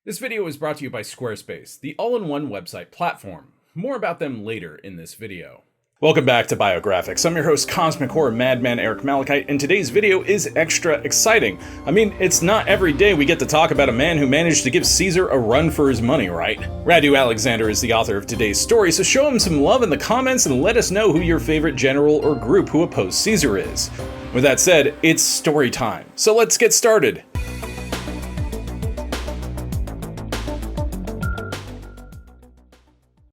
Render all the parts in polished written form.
This video is brought to you by Squarespace, the all-in-one website platform. More about them later in this video. Welcome back to Biographics. I'm your host, Cosmic Horror Madman Eric Malachite, and today's video is extra exciting. I mean, it's not every day we get to talk about a man who managed to give Caesar a run for his money, right? Radu Alexander is the author of today's story, so show him some love in the comments and let us know who your favorite general or group who opposed Caesar is. With that said, it's story time, so let's get started.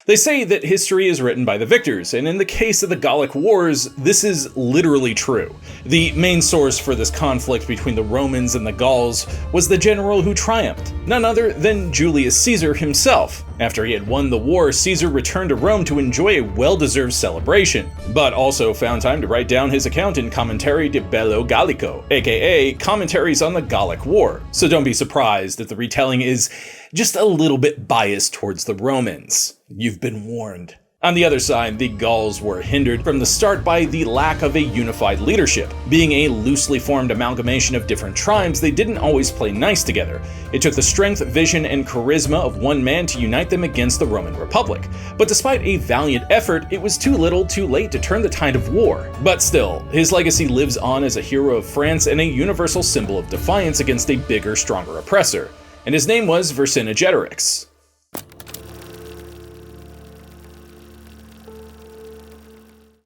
They say that history is written by the victors, and in the case of the Gallic Wars, this is literally true. The main source for this conflict between the Romans and the Gauls was the general who triumphed, none other than Julius Caesar himself. After he had won the war, Caesar returned to Rome to enjoy a well-deserved celebration, but also found time to write down his account in Commentaries de Bello Gallico, aka Commentaries on the Gallic War, so don't be surprised if the retelling is just a little bit biased towards the Romans. You've been warned. On the other side, the Gauls were hindered from the start by the lack of a unified leadership. Being a loosely formed amalgamation of different tribes, they didn't always play nice together. It took the strength, vision, and charisma of one man to unite them against the Roman Republic. But despite a valiant effort, it was too little too late to turn the tide of war. But still, his legacy lives on as a hero of France and a universal symbol of defiance against a bigger, stronger oppressor. And his name was Vercingetorix.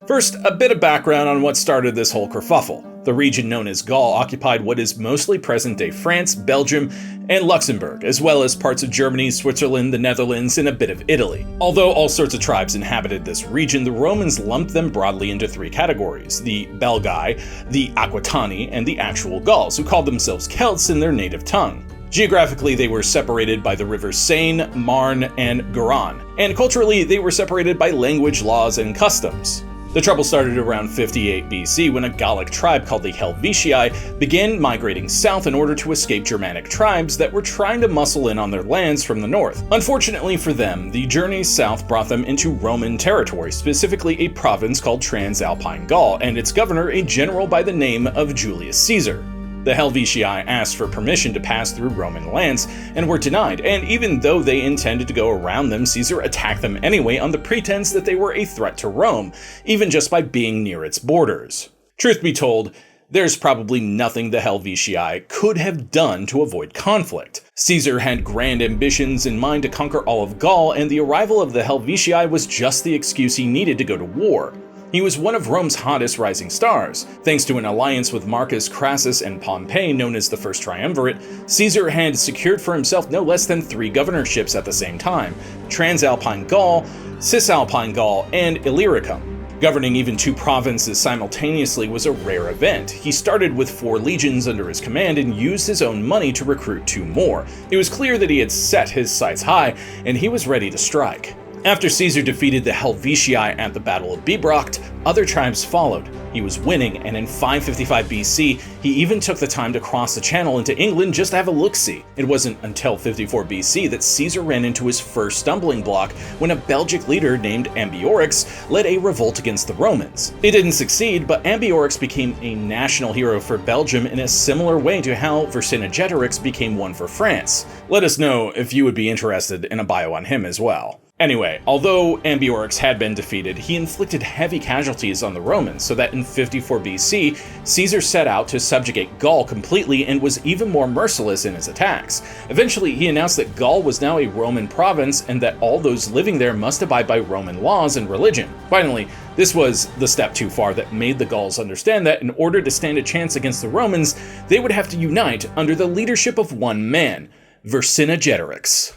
First, a bit of background on what started this whole kerfuffle. The region known as Gaul occupied what is mostly present-day France, Belgium, and Luxembourg, as well as parts of Germany, Switzerland, the Netherlands, and a bit of Italy. Although all sorts of tribes inhabited this region, the Romans lumped them broadly into three categories: the Belgae, the Aquitani, and the actual Gauls, who called themselves Celts in their native tongue. Geographically, they were separated by the rivers Seine, Marne, and Garonne, and culturally, they were separated by language, laws, and customs. The trouble started around 58 BC when a Gallic tribe called the Helvetii began migrating south in order to escape Germanic tribes that were trying to muscle in on their lands from the north. Unfortunately for them, the journey south brought them into Roman territory, specifically a province called Transalpine Gaul, and its governor a general by the name of Julius Caesar. The Helvetii asked for permission to pass through Roman lands and were denied, and even though they intended to go around them, Caesar attacked them anyway on the pretense that they were a threat to Rome, even just by being near its borders. Truth be told, there's probably nothing the Helvetii could have done to avoid conflict. Caesar had grand ambitions in mind to conquer all of Gaul, and the arrival of the Helvetii was just the excuse he needed to go to war. He was one of Rome's hottest rising stars. Thanks to an alliance with Marcus, Crassus, and Pompey known as the First Triumvirate, Caesar had secured for himself no less than 3 governorships at the same time: Transalpine Gaul, Cisalpine Gaul, and Illyricum. Governing even 2 provinces simultaneously was a rare event. He started with 4 legions under his command and used his own money to recruit 2 more. It was clear that he had set his sights high, and he was ready to strike. After Caesar defeated the Helvetii at the Battle of Bibracte, other tribes followed. He was winning, and in 555 BC, he even took the time to cross the channel into England just to have a look-see. It wasn't until 54 BC that Caesar ran into his first stumbling block when a Belgic leader named Ambiorix led a revolt against the Romans. It didn't succeed, but Ambiorix became a national hero for Belgium in a similar way to how Vercingetorix became one for France. Let us know if you would be interested in a bio on him as well. Anyway, although Ambiorix had been defeated, he inflicted heavy casualties on the Romans, so that in 54 BC, Caesar set out to subjugate Gaul completely and was even more merciless in his attacks. Eventually, he announced that Gaul was now a Roman province and that all those living there must abide by Roman laws and religion. Finally, this was the step too far that made the Gauls understand that in order to stand a chance against the Romans, they would have to unite under the leadership of one man, Vercingetorix.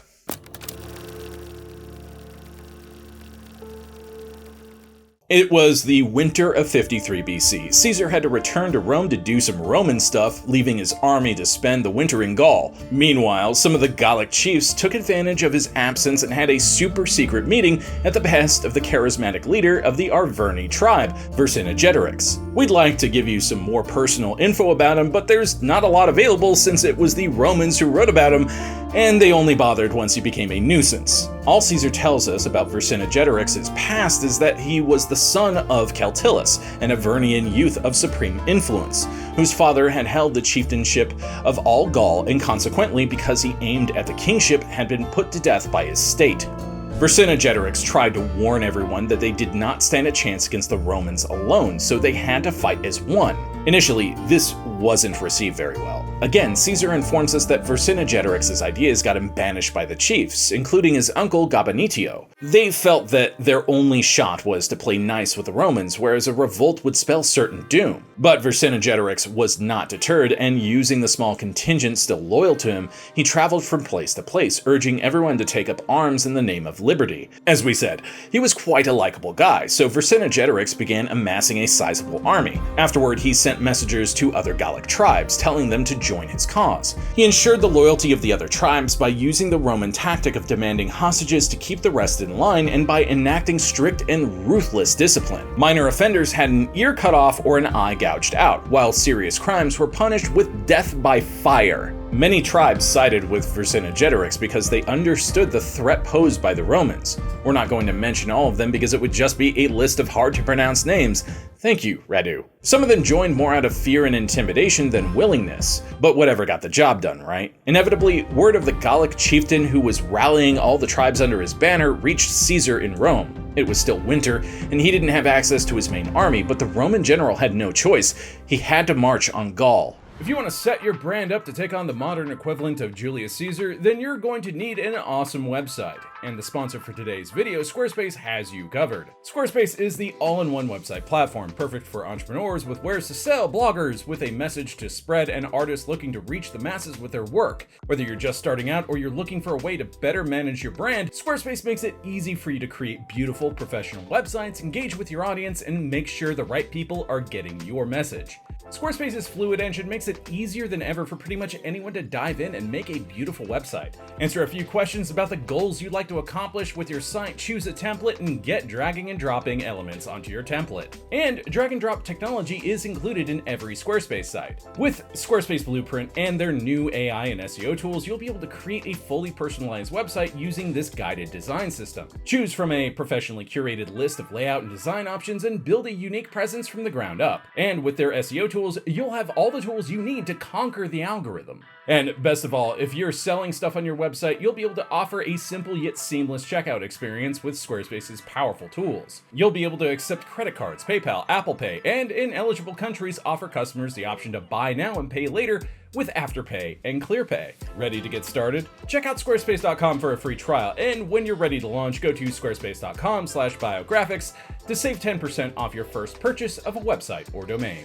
It was the winter of 53 BC. Caesar had to return to Rome to do some Roman stuff, leaving his army to spend the winter in Gaul. Meanwhile, some of the Gallic chiefs took advantage of his absence and had a super secret meeting at the behest of the charismatic leader of the Arverni tribe, Vercingetorix. We'd like to give you some more personal info about him, but there's not a lot available since it was the Romans who wrote about him, and they only bothered once he became a nuisance. All Caesar tells us about Vercingetorix's past is that he was the son of Celtillus, an Avernian youth of supreme influence, whose father had held the chieftainship of all Gaul and consequently, because he aimed at the kingship, had been put to death by his state. Vercingetorix tried to warn everyone that they did not stand a chance against the Romans alone, so they had to fight as one. Initially, this wasn't received very well. Again, Caesar informs us that Vercingetorix's ideas got him banished by the chiefs, including his uncle Gabinetio. They felt that their only shot was to play nice with the Romans, whereas a revolt would spell certain doom. But Vercingetorix was not deterred, and using the small contingent still loyal to him, he traveled from place to place, urging everyone to take up arms in the name of liberty. As we said, he was quite a likable guy, so Vercingetorix began amassing a sizable army. Afterward, he sent messengers to other Gallic tribes, telling them to join his cause. He ensured the loyalty of the other tribes by using the Roman tactic of demanding hostages to keep the rest in line, and by enacting strict and ruthless discipline. Minor offenders had an ear cut off or an eye gouged out, while serious crimes were punished with death by fire. Many tribes sided with Vercingetorix because they understood the threat posed by the Romans. We're not going to mention all of them because it would just be a list of hard-to-pronounce names. Thank you, Radu. Some of them joined more out of fear and intimidation than willingness, but whatever got the job done, right? Inevitably, word of the Gallic chieftain who was rallying all the tribes under his banner reached Caesar in Rome. It was still winter, and he didn't have access to his main army, but the Roman general had no choice. He had to march on Gaul. If you want to set your brand up to take on the modern equivalent of Julius Caesar, then you're going to need an awesome website. And the sponsor for today's video, Squarespace, has you covered. Squarespace is the all-in-one website platform, perfect for entrepreneurs with wares to sell, bloggers with a message to spread, and artists looking to reach the masses with their work. Whether you're just starting out or you're looking for a way to better manage your brand, Squarespace makes it easy for you to create beautiful, professional websites, engage with your audience, and make sure the right people are getting your message. Squarespace's Fluid Engine makes it easier than ever for pretty much anyone to dive in and make a beautiful website. Answer a few questions about the goals you'd like to accomplish with your site, choose a template, and get dragging and dropping elements onto your template. And drag and drop technology is included in every Squarespace site. With Squarespace Blueprint and their new AI and SEO tools, you'll be able to create a fully personalized website using this guided design system. Choose from a professionally curated list of layout and design options and build a unique presence from the ground up. And with their SEO tools, you'll have all the tools you need to conquer the algorithm. And best of all, if you're selling stuff on your website, you'll be able to offer a simple yet seamless checkout experience with Squarespace's powerful tools. You'll be able to accept credit cards, PayPal, Apple Pay, and in eligible countries offer customers the option to buy now and pay later with Afterpay and ClearPay. Ready to get started? Check out squarespace.com for a free trial, and when you're ready to launch, go to squarespace.com/biographics to save 10% off your first purchase of a website or domain.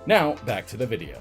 Now, back to the video.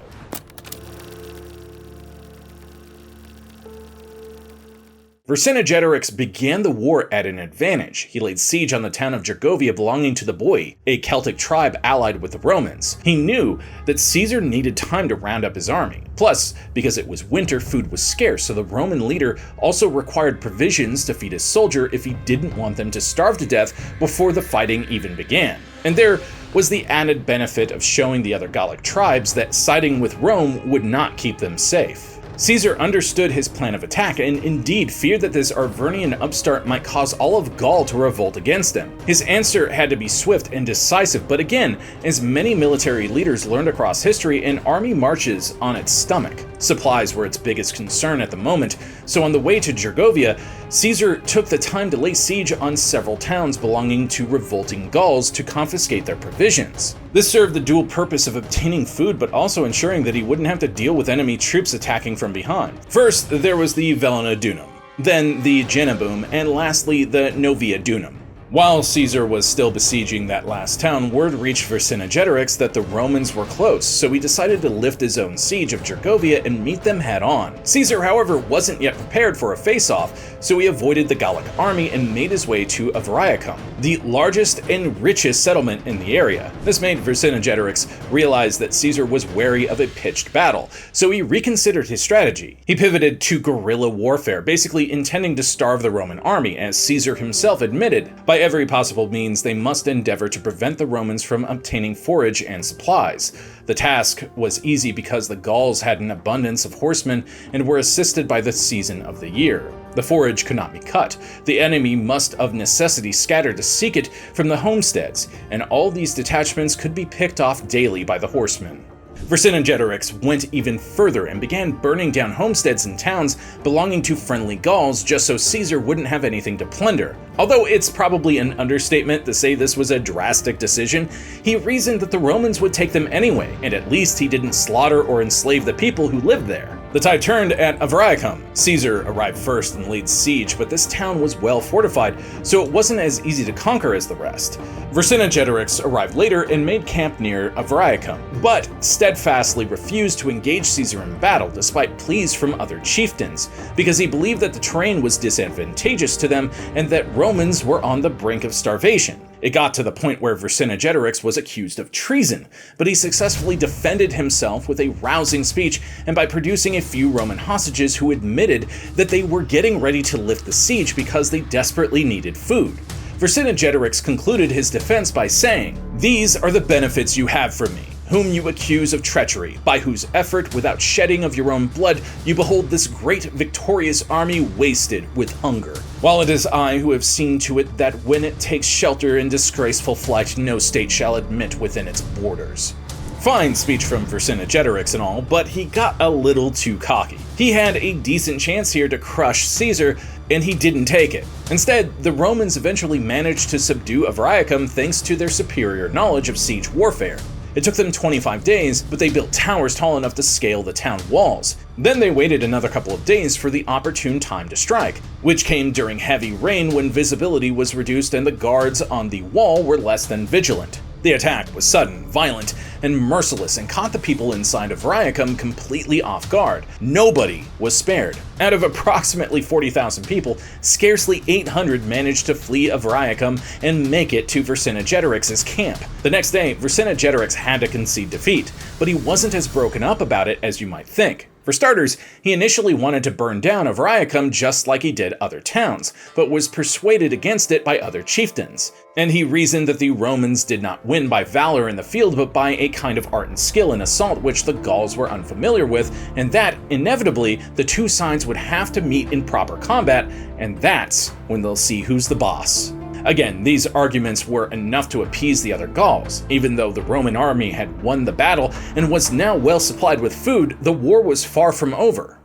Vercingetorix began the war at an advantage. He laid siege on the town of Gergovia belonging to the Boii, a Celtic tribe allied with the Romans. He knew that Caesar needed time to round up his army. Plus, because it was winter, food was scarce, so the Roman leader also required provisions to feed his soldier if he didn't want them to starve to death before the fighting even began. And there was the added benefit of showing the other Gallic tribes that siding with Rome would not keep them safe. Caesar understood his plan of attack and indeed feared that this Arvernian upstart might cause all of Gaul to revolt against him. His answer had to be swift and decisive, but again, as many military leaders learned across history, an army marches on its stomach. Supplies were its biggest concern at the moment, so on the way to Gergovia, Caesar took the time to lay siege on several towns belonging to revolting Gauls to confiscate their provisions. This served the dual purpose of obtaining food, but also ensuring that he wouldn't have to deal with enemy troops attacking from behind. First, there was the Velona Dunum, then the Genabum, and lastly the Novia Dunum. While Caesar was still besieging that last town, word reached Vercingetorix that the Romans were close, so he decided to lift his own siege of Gergovia and meet them head-on. Caesar, however, wasn't yet prepared for a face-off, so he avoided the Gallic army and made his way to Avriacum, the largest and richest settlement in the area. This made Vercingetorix realize that Caesar was wary of a pitched battle, so he reconsidered his strategy. He pivoted to guerrilla warfare, basically intending to starve the Roman army, as Caesar himself admitted. By By every possible means, they must endeavor to prevent the Romans from obtaining forage and supplies. The task was easy because the Gauls had an abundance of horsemen and were assisted by the season of the year. The forage could not be cut. The enemy must of necessity scatter to seek it from the homesteads, and all these detachments could be picked off daily by the horsemen. Vercingetorix went even further and began burning down homesteads and towns belonging to friendly Gauls just so Caesar wouldn't have anything to plunder. Although it's probably an understatement to say this was a drastic decision, he reasoned that the Romans would take them anyway, and at least he didn't slaughter or enslave the people who lived there. The tide turned at Avaricum. Caesar arrived first and laid siege, but this town was well fortified, so it wasn't as easy to conquer as the rest. Vercingetorix arrived later and made camp near Avaricum, but steadfastly refused to engage Caesar in battle despite pleas from other chieftains, because he believed that the terrain was disadvantageous to them and that Romans were on the brink of starvation. It got to the point where Vercingetorix was accused of treason, but he successfully defended himself with a rousing speech and by producing a few Roman hostages who admitted that they were getting ready to lift the siege because they desperately needed food. Vercingetorix concluded his defense by saying, "These are the benefits you have from me, whom you accuse of treachery, by whose effort, without shedding of your own blood, you behold this great victorious army wasted with hunger. While it is I who have seen to it that when it takes shelter in disgraceful flight, no state shall admit within its borders." Fine speech from Vercingetorix and all, but he got a little too cocky. He had a decent chance here to crush Caesar, and he didn't take it. Instead, the Romans eventually managed to subdue Avaricum thanks to their superior knowledge of siege warfare. It took them 25 days, but they built towers tall enough to scale the town walls. Then they waited another couple of days for the opportune time to strike, which came during heavy rain when visibility was reduced and the guards on the wall were less than vigilant. The attack was sudden, violent, and merciless and caught the people inside of Avaricum completely off guard. Nobody was spared. Out of approximately 40,000 people, scarcely 800 managed to flee Avaricum and make it to Vercingetorix's camp. The next day, Vercingetorix had to concede defeat, but he wasn't as broken up about it as you might think. For starters, he initially wanted to burn down Avaricum just like he did other towns, but was persuaded against it by other chieftains. And he reasoned that the Romans did not win by valor in the field, but by a kind of art and skill in assault which the Gauls were unfamiliar with, and that, inevitably, the two sides would have to meet in proper combat, and that's when they'll see who's the boss. Again, these arguments were enough to appease the other Gauls. Even though the Roman army had won the battle and was now well supplied with food, the war was far from over.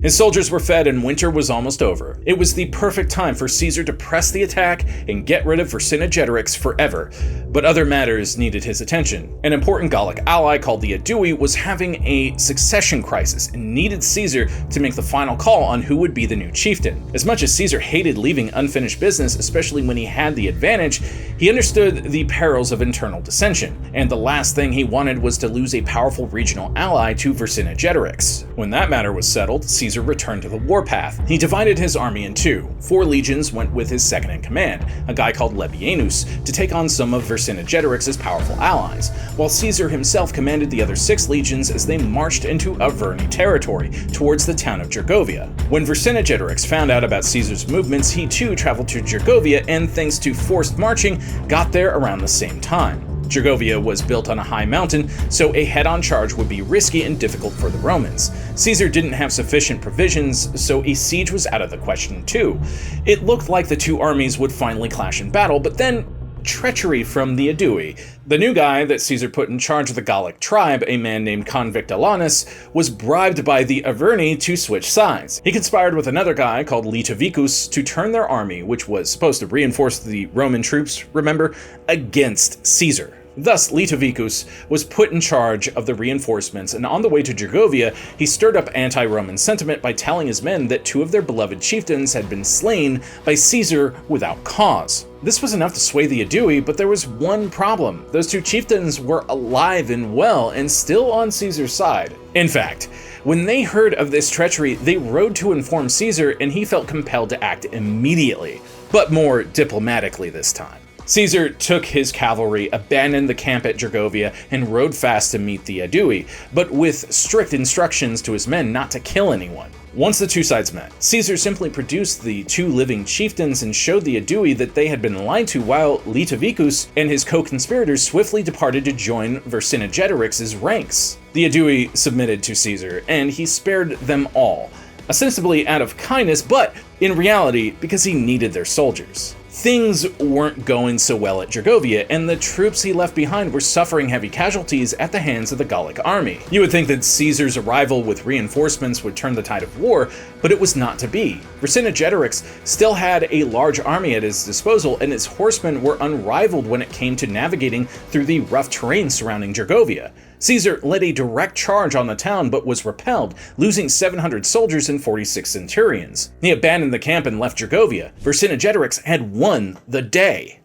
His soldiers were fed and winter was almost over. It was the perfect time for Caesar to press the attack and get rid of Vercingetorix forever, but other matters needed his attention. An important Gallic ally called the Aedui was having a succession crisis and needed Caesar to make the final call on who would be the new chieftain. As much as Caesar hated leaving unfinished business, especially when he had the advantage, he understood the perils of internal dissension, and the last thing he wanted was to lose a powerful regional ally to Vercingetorix. When that matter was settled, Caesar returned to the warpath. He divided his army in two. 4 legions went with his second-in-command, a guy called Labienus, to take on some of Vercingetorix's powerful allies, while Caesar himself commanded the other 6 legions as they marched into Averni territory, towards the town of Gergovia. When Vercingetorix found out about Caesar's movements, he too traveled to Gergovia and, thanks to forced marching, got there around the same time. Gergovia was built on a high mountain, so a head-on charge would be risky and difficult for the Romans. Caesar didn't have sufficient provisions, so a siege was out of the question too. It looked like the two armies would finally clash in battle, but then treachery from the Aedui. The new guy that Caesar put in charge of the Gallic tribe, a man named Convictalanus, was bribed by the Averni to switch sides. He conspired with another guy called Litovicus to turn their army, which was supposed to reinforce the Roman troops, remember, against Caesar. Thus, Litovicus was put in charge of the reinforcements, and on the way to Gergovia, he stirred up anti-Roman sentiment by telling his men that 2 of their beloved chieftains had been slain by Caesar without cause. This was enough to sway the Aedui, but there was one problem. Those 2 chieftains were alive and well, and still on Caesar's side. In fact, when they heard of this treachery, they rode to inform Caesar, and he felt compelled to act immediately, but more diplomatically this time. Caesar took his cavalry, abandoned the camp at Gergovia, and rode fast to meet the Aedui, but with strict instructions to his men not to kill anyone. Once the two sides met, Caesar simply produced the two living chieftains and showed the Aedui that they had been lied to, while Litovicus and his co-conspirators swiftly departed to join Vercingetorix's ranks. The Aedui submitted to Caesar, and he spared them all, ostensibly out of kindness, but in reality because he needed their soldiers. Things weren't going so well at Gergovia, and the troops he left behind were suffering heavy casualties at the hands of the Gallic army. You would think that Caesar's arrival with reinforcements would turn the tide of war, but it was not to be. Vercingetorix still had a large army at his disposal, and his horsemen were unrivaled when it came to navigating through the rough terrain surrounding Gergovia. Caesar led a direct charge on the town but was repelled, losing 700 soldiers and 46 centurions. He abandoned the camp and left Gergovia. Vercingetorix had won the day.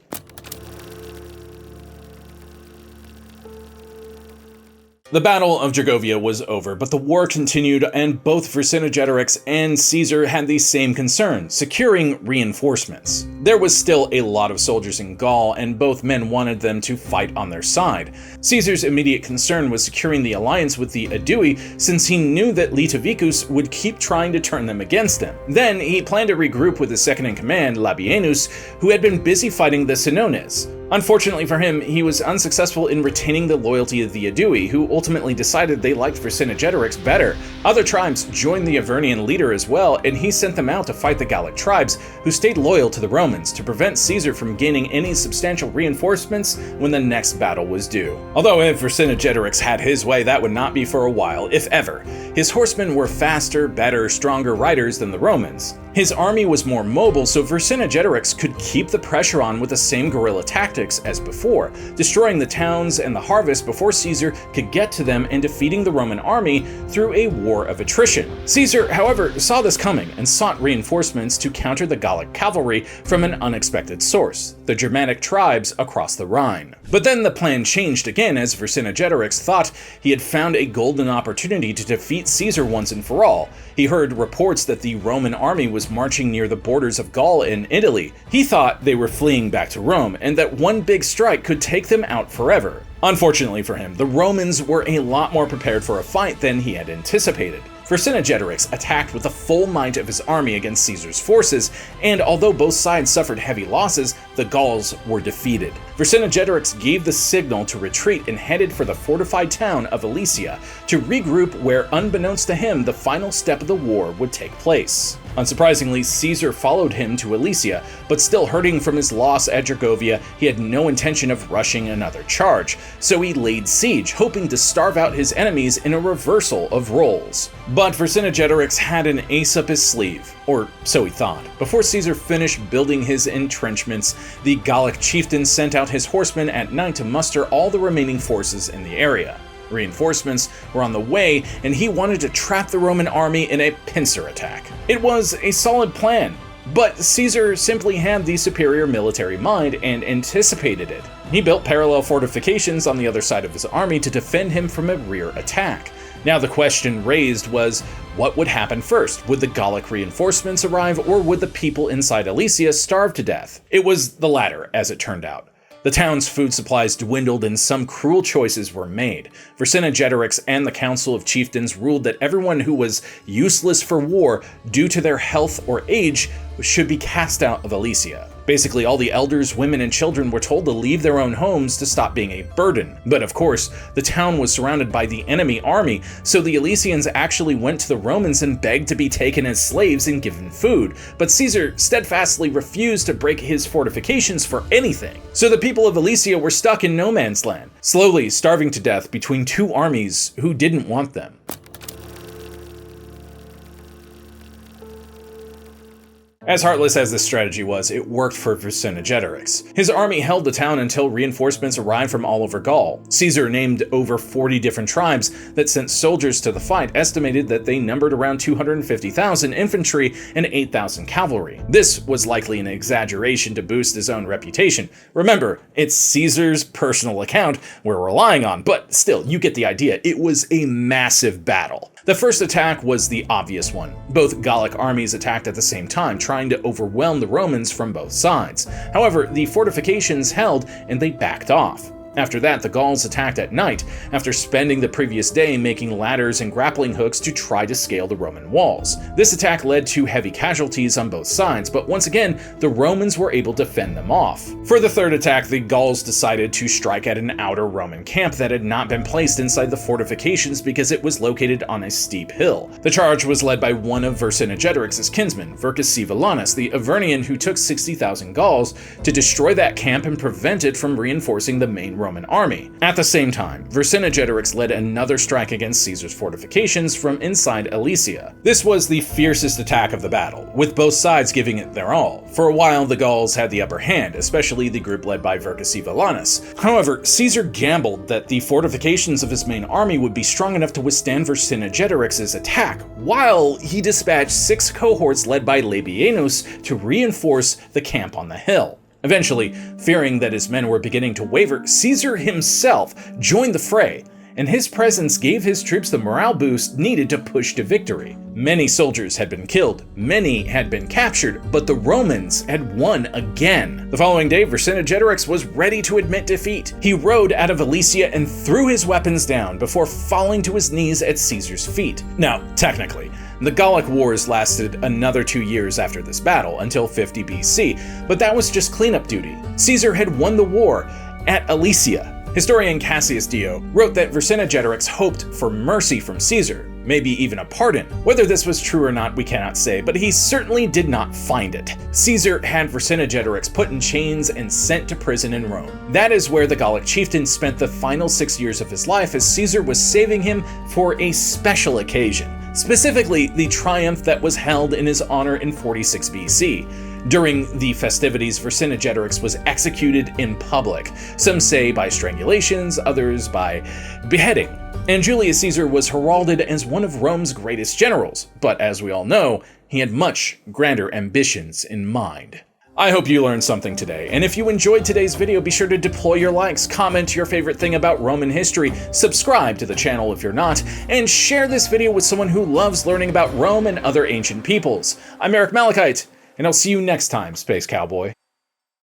The Battle of Gergovia was over, but the war continued, and both Vercingetorix and Caesar had the same concern: securing reinforcements. There was still a lot of soldiers in Gaul, and both men wanted them to fight on their side. Caesar's immediate concern was securing the alliance with the Aedui, since he knew that Litovicus would keep trying to turn them against him. Then he planned to regroup with his second-in-command, Labienus, who had been busy fighting the Senones. Unfortunately for him, he was unsuccessful in retaining the loyalty of the Aedui, who ultimately decided they liked Vercingetorix better. Other tribes joined the Avernian leader as well, and he sent them out to fight the Gallic tribes, who stayed loyal to the Romans, to prevent Caesar from gaining any substantial reinforcements when the next battle was due. Although if Vercingetorix had his way, that would not be for a while, if ever. His horsemen were faster, better, stronger riders than the Romans. His army was more mobile, so Vercingetorix could keep the pressure on with the same guerrilla tactics as before, destroying the towns and the harvest before Caesar could get to them and defeating the Roman army through a war of attrition. Caesar, however, saw this coming and sought reinforcements to counter the Gallic cavalry from an unexpected source: the Germanic tribes across the Rhine. But then the plan changed again, as Vercingetorix thought he had found a golden opportunity to defeat Caesar once and for all. He heard reports that the Roman army was marching near the borders of Gaul in Italy. He thought they were fleeing back to Rome, and that one big strike could take them out forever. Unfortunately for him, the Romans were a lot more prepared for a fight than he had anticipated. Vercingetorix attacked with the full might of his army against Caesar's forces, and although both sides suffered heavy losses, the Gauls were defeated. Vercingetorix gave the signal to retreat and headed for the fortified town of Alesia to regroup, where, unbeknownst to him, the final step of the war would take place. Unsurprisingly, Caesar followed him to Alesia, but still hurting from his loss at Gergovia, he had no intention of rushing another charge, so he laid siege, hoping to starve out his enemies in a reversal of roles. But Vercingetorix had an ace up his sleeve, or so he thought. Before Caesar finished building his entrenchments, the Gallic chieftain sent out his horsemen at night to muster all the remaining forces in the area. Reinforcements were on the way, and he wanted to trap the Roman army in a pincer attack. It was a solid plan, but Caesar simply had the superior military mind and anticipated it. He built parallel fortifications on the other side of his army to defend him from a rear attack. Now the question raised was, what would happen first? Would the Gallic reinforcements arrive, or would the people inside Alesia starve to death? It was the latter, as it turned out. The town's food supplies dwindled and some cruel choices were made. Vercingetorix and the Council of Chieftains ruled that everyone who was useless for war due to their health or age should be cast out of Alesia. Basically, all the elders, women, and children were told to leave their own homes to stop being a burden. But of course, the town was surrounded by the enemy army, so the Alesians actually went to the Romans and begged to be taken as slaves and given food. But Caesar steadfastly refused to break his fortifications for anything. So the people of Alesia were stuck in no man's land, slowly starving to death between two armies who didn't want them. As heartless as this strategy was, it worked for Vercingetorix. His army held the town until reinforcements arrived from all over Gaul. Caesar named over 40 different tribes that sent soldiers to the fight, estimated that they numbered around 250,000 infantry and 8,000 cavalry. This was likely an exaggeration to boost his own reputation. Remember, it's Caesar's personal account we're relying on, but still, you get the idea. It was a massive battle. The first attack was the obvious one. Both Gallic armies attacked at the same time, trying to overwhelm the Romans from both sides. However, the fortifications held and they backed off. After that, the Gauls attacked at night, after spending the previous day making ladders and grappling hooks to try to scale the Roman walls. This attack led to heavy casualties on both sides, but once again, the Romans were able to fend them off. For the third attack, the Gauls decided to strike at an outer Roman camp that had not been placed inside the fortifications because it was located on a steep hill. The charge was led by one of Vercingetorix's kinsmen, Vercingetorix, the Avernian, who took 60,000 Gauls to destroy that camp and prevent it from reinforcing the main Roman army. At the same time, Vercingetorix led another strike against Caesar's fortifications from inside Alesia. This was the fiercest attack of the battle, with both sides giving it their all. For a while, the Gauls had the upper hand, especially the group led by Vercingetorix. However, Caesar gambled that the fortifications of his main army would be strong enough to withstand Vercingetorix's attack, while he dispatched 6 cohorts led by Labienus to reinforce the camp on the hill. Eventually, fearing that his men were beginning to waver, Caesar himself joined the fray, and his presence gave his troops the morale boost needed to push to victory. Many soldiers had been killed, many had been captured, but the Romans had won again. The following day, Vercingetorix was ready to admit defeat. He rode out of Alesia and threw his weapons down before falling to his knees at Caesar's feet. Now, technically, the Gallic Wars lasted another 2 years after this battle, until 50 BC, but that was just cleanup duty. Caesar had won the war at Alesia. Historian Cassius wrote that Vercingetorix hoped for mercy from Caesar, maybe even a pardon. Whether this was true or not, we cannot say, but he certainly did not find it. Caesar had Vercingetorix put in chains and sent to prison in Rome. That is where the Gallic chieftain spent the final 6 years of his life, as Caesar was saving him for a special occasion, specifically the triumph that was held in his honor in 46 BC. During the festivities, Vercingetorix was executed in public, some say by strangulations, others by beheading. And Julius Caesar was heralded as one of Rome's greatest generals, but as we all know, he had much grander ambitions in mind. I hope you learned something today, and if you enjoyed today's video, be sure to deploy your likes, comment your favorite thing about Roman history, subscribe to the channel if you're not, and share this video with someone who loves learning about Rome and other ancient peoples. I'm Eric Malachite, and I'll see you next time, Space Cowboy.